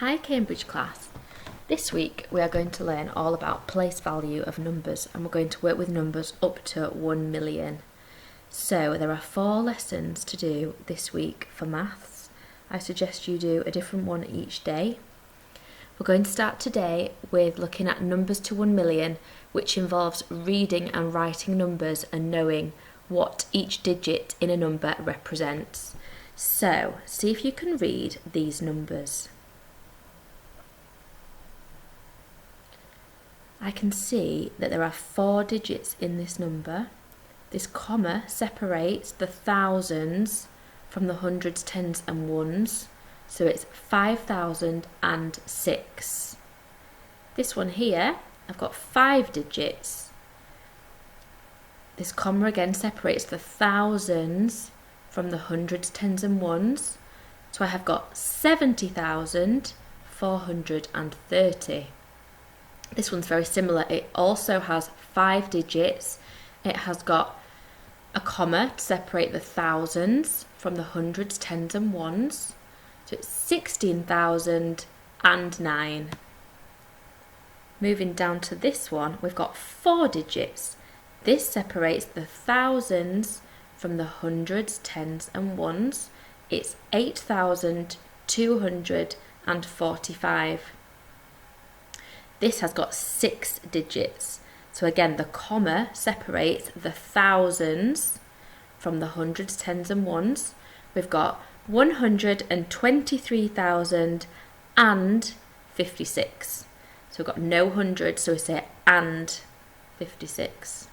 Hi Cambridge class. This week we are going to learn all about place value of numbers and we're going to work with numbers up to 1 million. So there are 4 lessons to do this week for maths. I suggest you do a different one each day. We're going to start today with looking at numbers to 1 million, which involves reading and writing numbers and knowing what each digit in a number represents. So see if you can read these numbers. I can see that there are 4 digits in this number. This comma separates the thousands from the hundreds, tens and ones, so it's 5,006. This one here, I've got 5 digits. This comma again separates the thousands from the hundreds, tens and ones, so I have got 70,430. This one's very similar. It also has 5 digits. It has got a comma to separate the thousands from the hundreds, tens and ones. So it's 16,009. Moving down to this one, we've got 4 digits. This separates the thousands from the hundreds, tens and ones. It's 8,245. This has got 6 digits. So again, the comma separates the thousands from the hundreds, tens and ones. We've got 123,056. So we've got no hundreds, so we say and 56.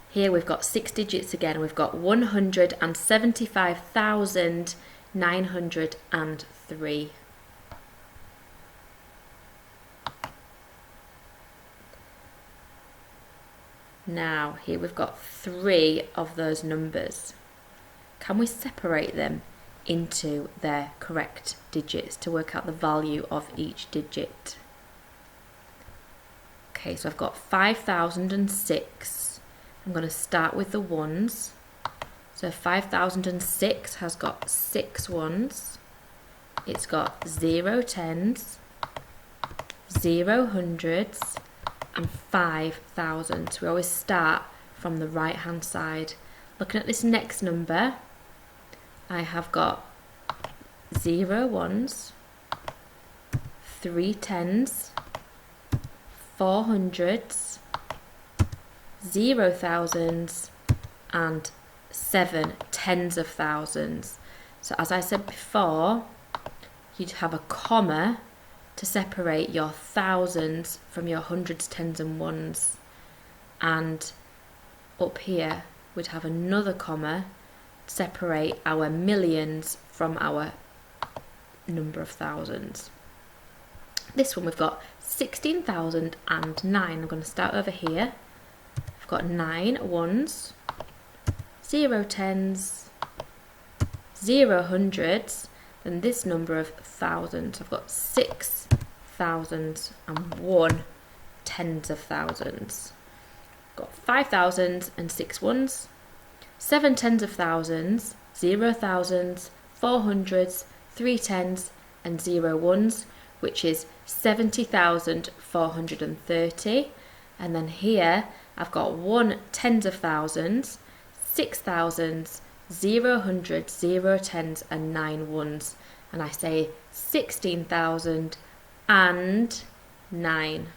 Here we've got 6 digits again. We've got 175,903. Now, here we've got 3 of those numbers. Can we separate them into their correct digits to work out the value of each digit? Okay, so I've got 5,006. I'm going to start with the ones. So 5,006 has got 6 ones. It's got 0 tens, 0 hundreds, and 5,000. So we always start from the right hand side. Looking at this next number, I have got 0 ones, 3 tens, 4 hundreds, 0 thousands, and 7 tens of thousands. So as I said before, you'd have a comma to separate your thousands from your hundreds, tens and ones, and up here we'd have another comma to separate our millions from our number of thousands. This one we've got 16,009. I'm going to start over here. I've got 9 ones, 0 tens, 0 hundreds, then this number of thousands. I've got 6 thousands and 1 tens of thousands. I've got 5,000 and 6 ones, 7 tens of thousands, 0 thousands, 4 hundreds, 3 tens and 0 ones, which is 70,430. And then here I've got 1 tens of thousands, 6 thousands, 0 hundreds, 0 tens and 9 ones, and I say 16,009.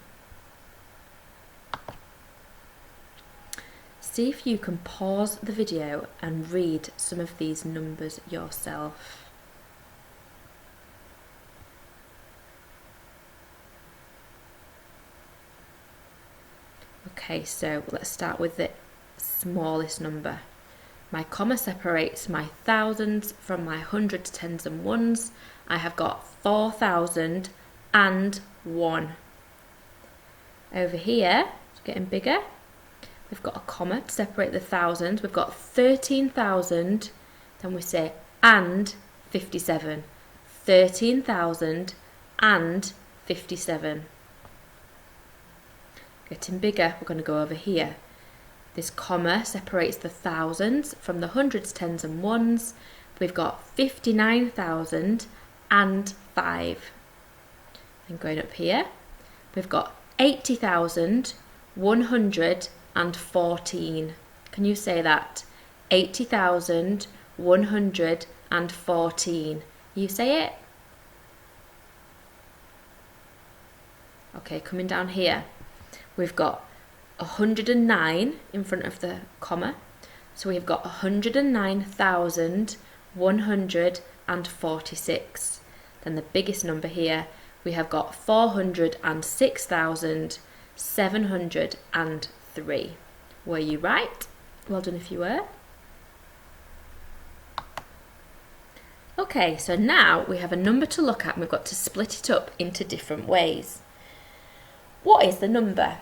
See if you can pause the video and read some of these numbers yourself. Okay, so let's start with the smallest number. My comma separates my thousands from my hundreds, tens and ones. I have got 4,001. Over here, it's getting bigger. We've got a comma to separate the thousands. We've got 13,000. Then we say and 57. 13,000 and 57. Getting bigger, we're going to go over here. This comma separates the thousands from the hundreds, tens and ones. We've got 59,005. And going up here, we've got 80,114. Can you say that? 80,114. You say it? Okay, coming down here, we've got 109 in front of the comma. So we've got 109,146. Then the biggest number here, we have got 406,703. Were you right? Well done if you were. Okay, so now we have a number to look at and we've got to split it up into different ways. What is the number?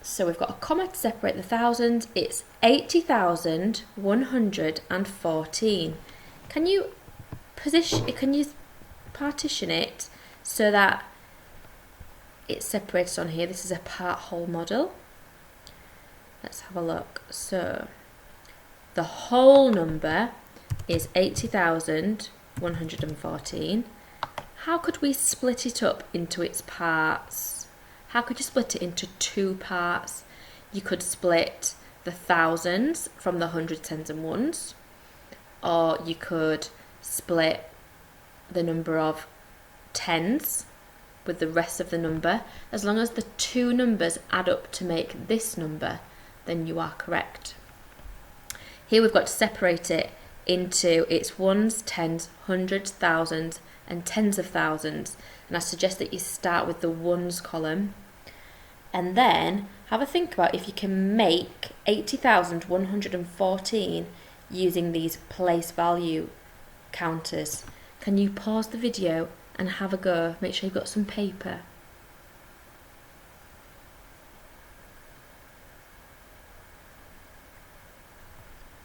So we've got a comma to separate the thousands. It's 80,114. Can you partition it so that it's separated on here? This is a part-whole model. Let's have a look. So the whole number is 80,114. How could we split it up into its parts? How could you split it into two parts? You could split the thousands from the hundreds, tens and ones, or you could split the number of tens with the rest of the number. As long as the two numbers add up to make this number, then you are correct. Here we've got to separate it into its ones, tens, hundreds, thousands, and tens of thousands. And I suggest that you start with the ones column and then have a think about if you can make 80,114 using these place value counters. Can you pause the video and have a go? Make sure you've got some paper.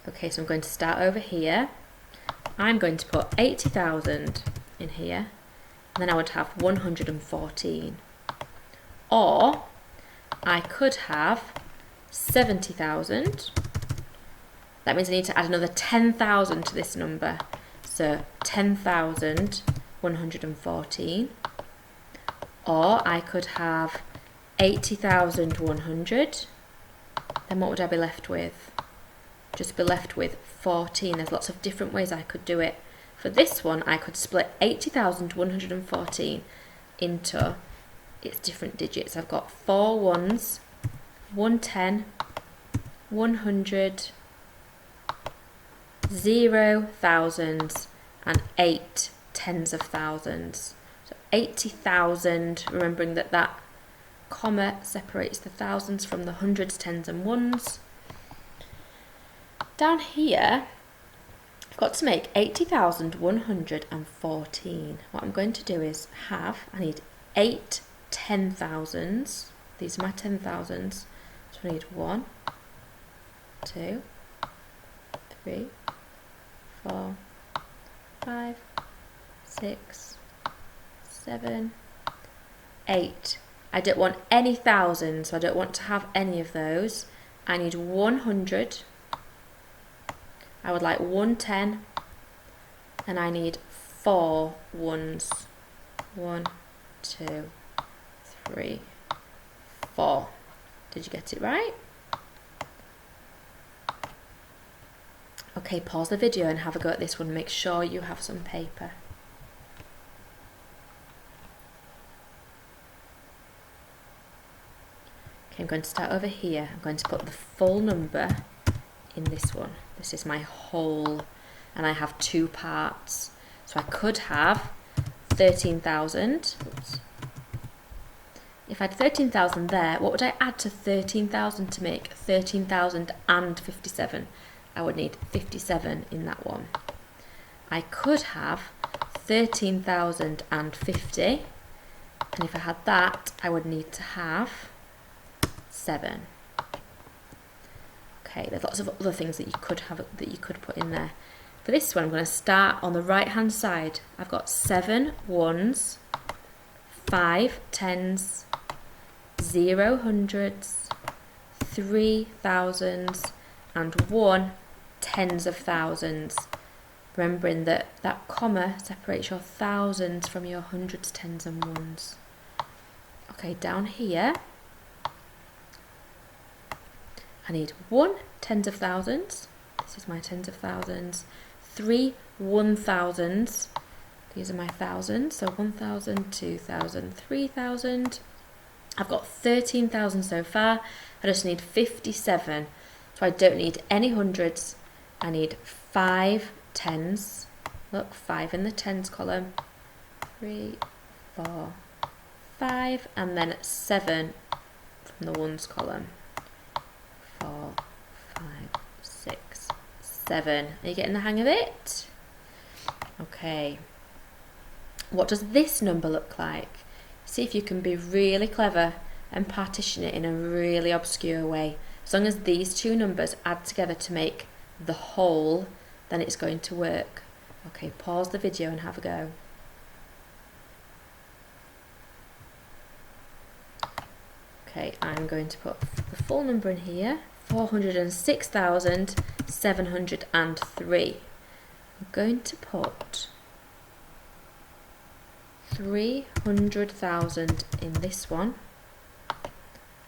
Okay, so I'm going to start over here. I'm going to put 80,000 in here, and then I would have 114. Or I could have 70,000. That means I need to add another 10,000 to this number. So 10,114. Or I could have 80,100. Then what would I be left with? Just be left with 14. There's lots of different ways I could do it. For this one, I could split 80,114 into its different digits. I've got 4 ones, 110, 100, 0 thousands, and 8 tens of thousands. So 80,000, remembering that that comma separates the thousands from the hundreds, tens, and ones. Down here, I've got to make 80,114. What I'm going to do is I need 8 10,000s. These are my 10,000s. So I need 1, 2, 3, 4, 5, 6, 7, 8. I don't want any thousands, so I don't want to have any of those. I need 100. I would like 110, and I need 4 ones. 1, 2, 3, 4. Did you get it right? Okay, pause the video and have a go at this one. Make sure you have some paper. Okay, I'm going to start over here. I'm going to put the full number in this one. This is my whole, and I have 2 parts. So I could have 13,000. Oops. If I had 13,000 there, what would I add to 13,000 to make 13,057? I would need 57 in that one. I could have 13,050, and if I had that, I would need to have 7. Okay, there's lots of other things that you could have, that you could put in there. For this one, I'm going to start on the right hand side. I've got 7 ones, 5 tens, 0 hundreds, 3 thousands, and 1 tens of thousands. Remembering that that comma separates your thousands from your hundreds, tens, and ones. Okay, down here, I need 1 tens of thousands. This is my tens of thousands. 3 1,000s. These are my thousands. So 1,000, 2,000, 3,000. I've got 13,000 so far. I just need 57. So I don't need any hundreds. I need 5 tens. Look, 5 in the tens column. 3, 4, 5. And then 7 from the ones column. 4, 5, 6, 7. Are you getting the hang of it? Okay. What does this number look like? See if you can be really clever and partition it in a really obscure way. As long as these two numbers add together to make the whole, then it's going to work. Okay, pause the video and have a go. Okay, I'm going to put the full number in here. 406,703. I'm going to put 300,000 in this one,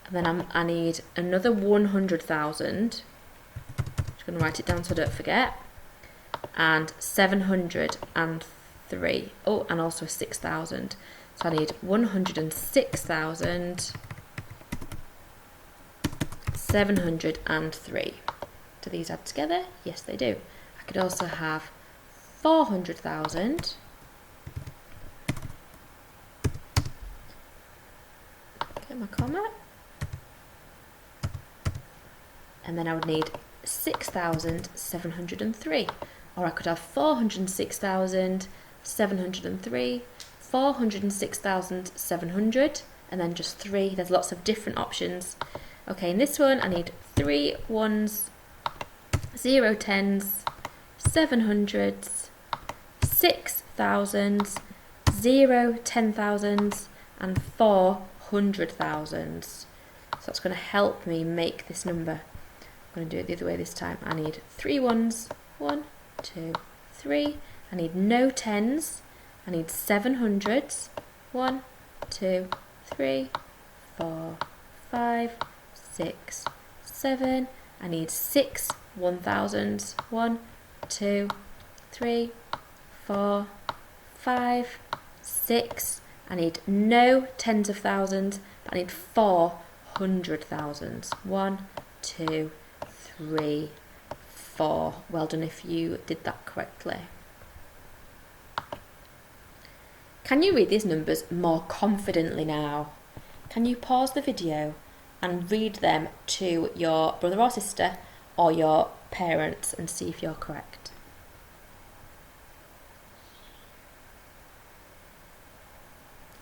and then I need another 100,000. Just going to write it down so I don't forget. And 703. Oh, and also 6,000. So I need 106,703. Do these add together? Yes, they do. I could also have 400,000. Get my comma. And then I would need 6,703. Or I could have 406,703, 406,700, and then just 3. There's lots of different options. Okay, in this one I need 3 1s, 0 10s, 700s, 6 thousands, 0 10,000s, and 4 100,000s. So that's going to help me make this number. I'm going to do it the other way this time. I need 3 1s, 1, 2, 3. I need no 10s. I need 700s. 1, 2, 3, 4, 5, 6, 7. I need 6 1,000s. 1, 2, 3, 4, 5, 6. I need no tens of thousands, but I need 400,000s. 1, 2, 3, 4. Well done if you did that correctly. Can you read these numbers more confidently now? Can you pause the video and read them to your brother or sister or your parents and see if you're correct?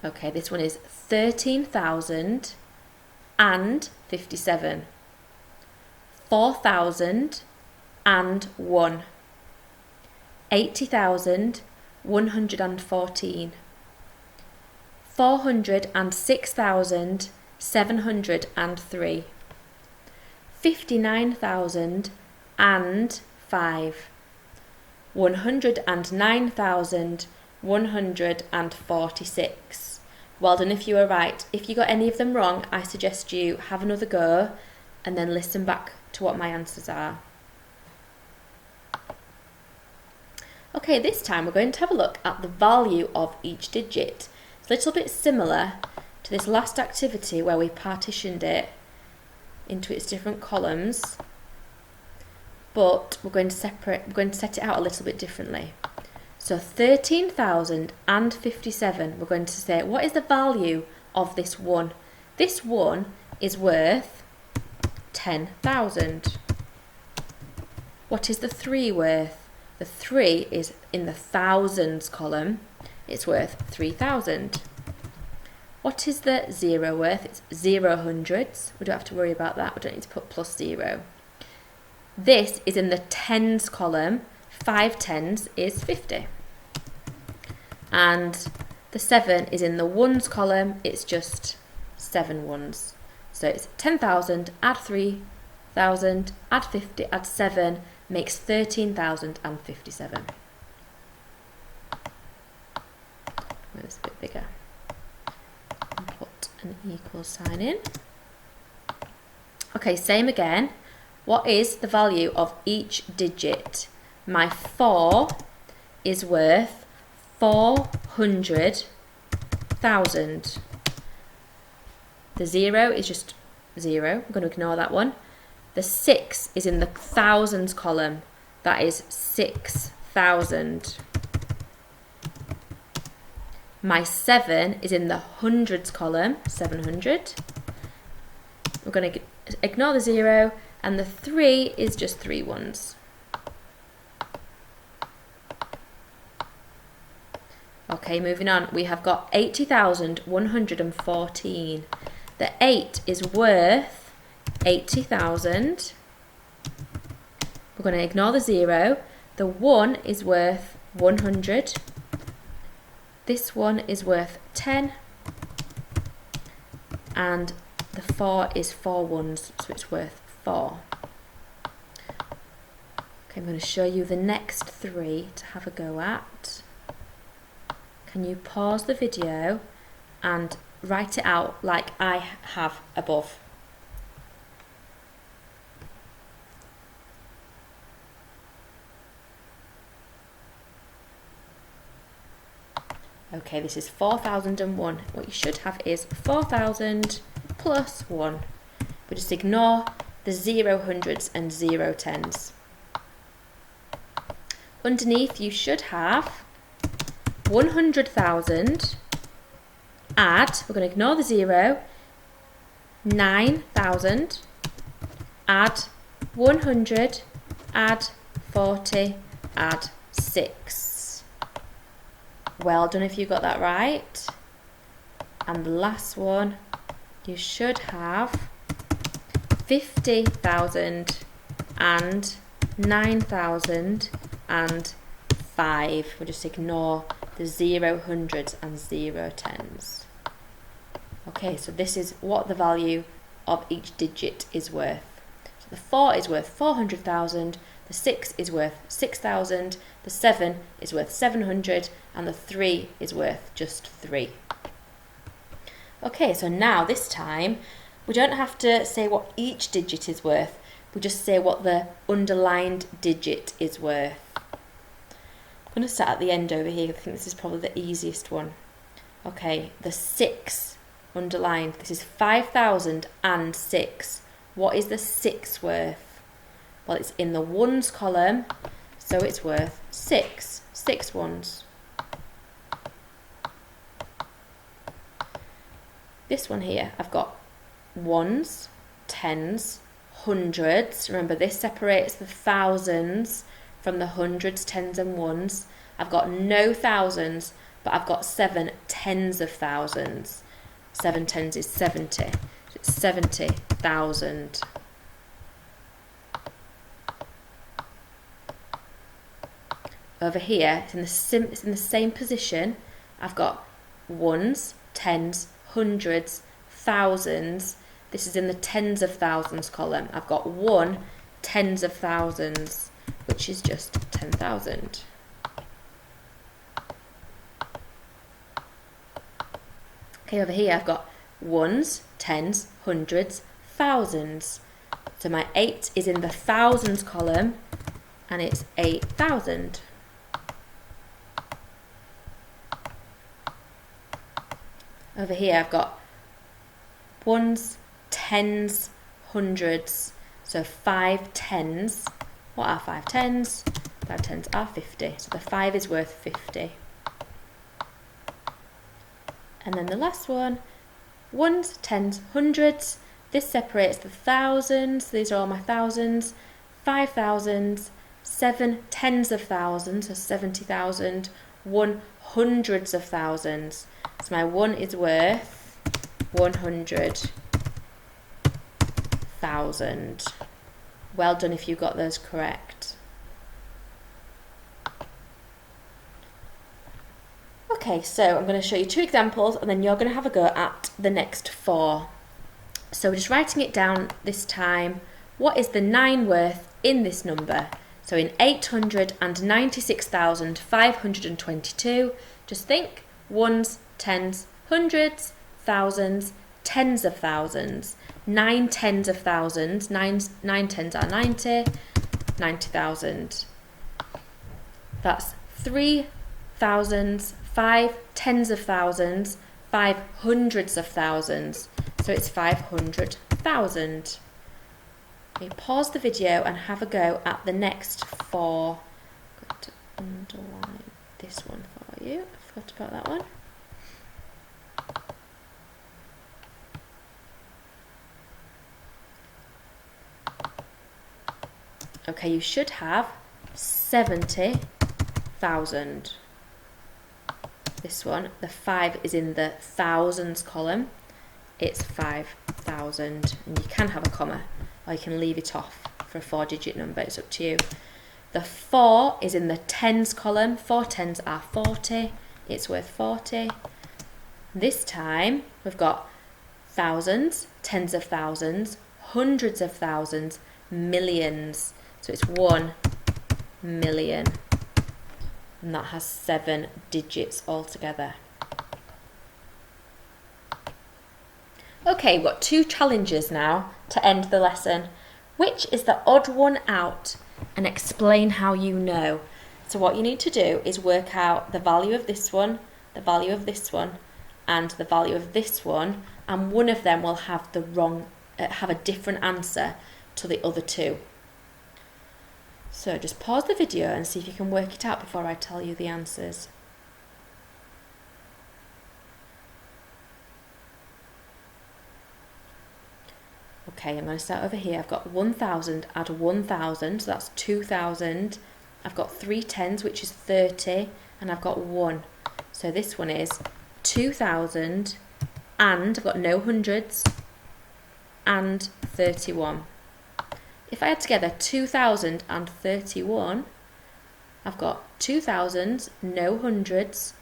Okay, this one is 13,057. 4,001. 80,114. 406,703. 59,005. 109,146. Well done if you were right. If you got any of them wrong, I suggest you have another go and then listen back to what my answers are. Okay, this time we're going to have a look at the value of each digit. It's a little bit similar to this last activity where we partitioned it into its different columns, but we're going to set it out a little bit differently. So 13,057, we're going to say, what is the value of this 1? This 1 is worth 10,000. What is the 3 worth? The 3 is in the thousands column. It's worth 3,000. What is the 0 worth? It's 0 hundreds. We don't have to worry about that. We don't need to put plus 0. This is in the tens column. 5 tens is 50. And the 7 is in the ones column. It's just 7 ones. So it's 10,000, add 3,000, add 50, add 7, makes 13,057. Make this a bit bigger. And put an equal sign in. Okay, same again. What is the value of each digit? My 4 is worth 400,000. The 0 is just 0. I'm going to ignore that one. The 6 is in the thousands column. That is 6,000. My 7 is in the hundreds column, 700. We're going to ignore the 0, and the 3 is just 3 ones. Okay, moving on. We have got 80,114. The 8 is worth 80,000. We're going to ignore the 0. The 1 is worth 100. This one is worth 10. And the 4 is 4 ones, so it's worth 4. Okay, I'm going to show you the next 3 to have a go at. Can you pause the video and write it out like I have above? Okay, this is 4,001. What you should have is 4,000 plus 1. We just ignore the 0 hundreds and 0 tens. Underneath you should have 100,000, add, we're going to ignore the 0, 9,000, add 100, add 40, add 6. Well done if you got that right. And the last one, you should have 50,000 and 9,000 and 5. We'll just ignore the 0 hundreds and 0 tens. Okay, so this is what the value of each digit is worth. So the 4 is worth 400,000, the 6 is worth 6,000, the 7 is worth 700, and the 3 is worth just 3. Okay, so now this time we don't have to say what each digit is worth, we just say what the underlined digit is worth. I'm going to start at the end over here. I think this is probably the easiest one. Okay, the 6 underlined. This is 5,006. What is the 6 worth? Well, it's in the ones column, so it's worth 6. 6 ones. This one here, I've got ones, tens, hundreds. Remember, this separates the thousands from the hundreds, tens and ones. I've got no thousands, but I've got 7 tens of thousands. 7 tens is 70. So it's 70,000. Over here, it's in the same position. I've got ones, tens, hundreds, thousands. This is in the tens of thousands column. I've got 1 tens of thousands, which is just 10,000. Okay, over here I've got ones, tens, hundreds, thousands. So my 8 is in the thousands column, and it's 8,000. Over here I've got ones, tens, hundreds, so 5 tens. What are 5 tens? 5 tens are 50, so the 5 is worth 50. And then the last one, ones, tens, hundreds. This separates the thousands. These are all my thousands. 5 thousands, 7 tens of thousands, so 70,000. 1 hundreds of thousands. So my 1 is worth 100,000. Well done if you got those correct. Okay, so I'm going to show you 2 examples and then you're going to have a go at the next 4. So we're just writing it down this time. What is the 9 worth in this number? So in 896,522, just think ones, tens, hundreds, thousands, tens of thousands. 9 tens of thousands. Nine tens are 90. 90,000. That's 3 thousands, 5 tens of thousands, 5 hundreds of thousands. So it's 500,000. Okay, pause the video and have a go at the next 4. I'm going to underline this one for you. I forgot about that one. Okay, you should have 70,000. This one, the 5 is in the thousands column. It's 5,000. And you can have a comma, or you can leave it off for a 4-digit number. It's up to you. The 4 is in the tens column. 4 tens are 40. It's worth 40. This time, we've got thousands, tens of thousands, hundreds of thousands, millions. So it's 1 million. And that has 7 digits altogether. Okay, we've got 2 challenges now to end the lesson. Which is the odd one out? And explain how you know. So what you need to do is work out the value of this one, the value of this one, and the value of this one, and one of them will have the wrong, have a different answer to the other 2. So just pause the video and see if you can work it out before I tell you the answers. Okay, I'm going to start over here. I've got 1,000, add 1,000, so that's 2,000. I've got 3 tens, which is 30, and I've got 1. So this one is 2,000, and I've got no hundreds, and 31. If I add together 2,000 and 31, I've got 2,000s, no hundreds,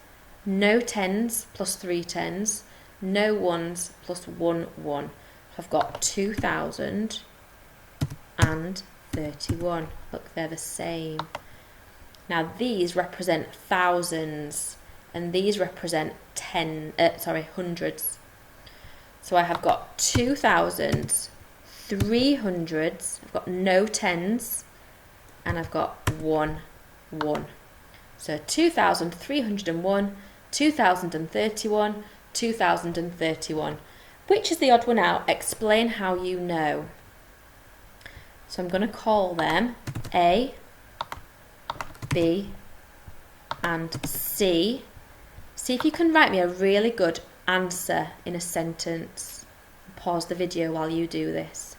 no tens plus 3 tens, no ones plus 1 1. I've got 2,000 and 31. Look, they're the same. Now these represent thousands, and these represent hundreds. So I have got 2,000s, 300s, I've got no tens, and I've got 1 1. So 2,301, 2,031, 2,031. Which is the odd one out? Explain how you know. So I'm going to call them A, B, and C. See if you can write me a really good answer in a sentence. Pause the video while you do this.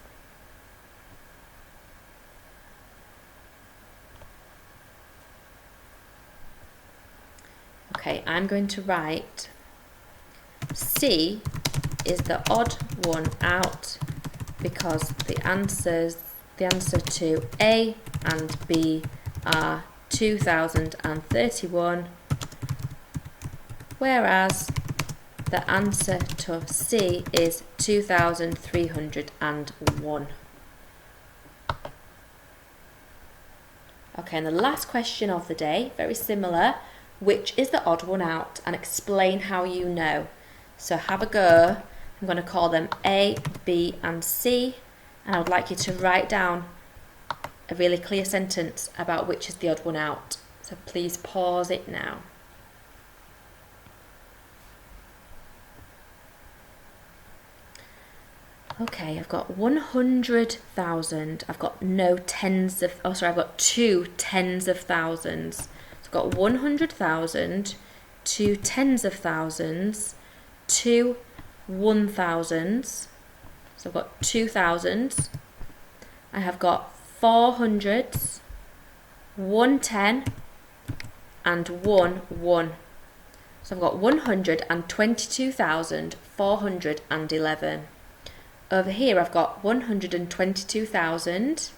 Okay, I'm going to write C is the odd one out because the answer to A and B are 2,031, whereas the answer to C is 2,301. Okay, and the last question of the day, very similar. Which is the odd one out? And explain how you know. So have a go. I'm going to call them A, B, and C. And I would like you to write down a really clear sentence about which is the odd one out. So please pause it now. Okay, I've got 100,000. I've got no tens of, oh sorry, I've got 2 tens of thousands. So I've got 100,000, 2 tens of thousands, 2 1,000s. So I've got 2,000s. I have got 400s, 1 10, and 1 1. So I've got 122,411. Over here I've got 122,000.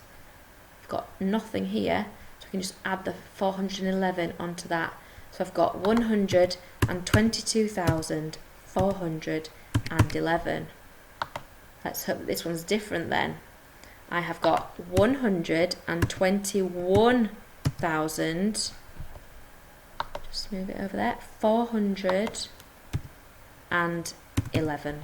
I've got nothing here, so I can just add the 411 onto that. So I've got 122,411. Let's hope that this one's different then. I have got 121,000. Just move it over there. 411.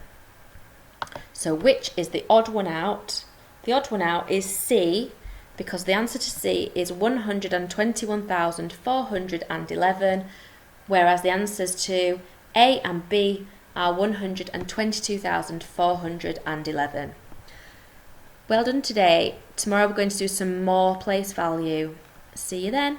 So which is the odd one out? The odd one out is C, because the answer to C is 121,411, whereas the answers to A and B are 122,411. Well done today. Tomorrow we're going to do some more place value. See you then.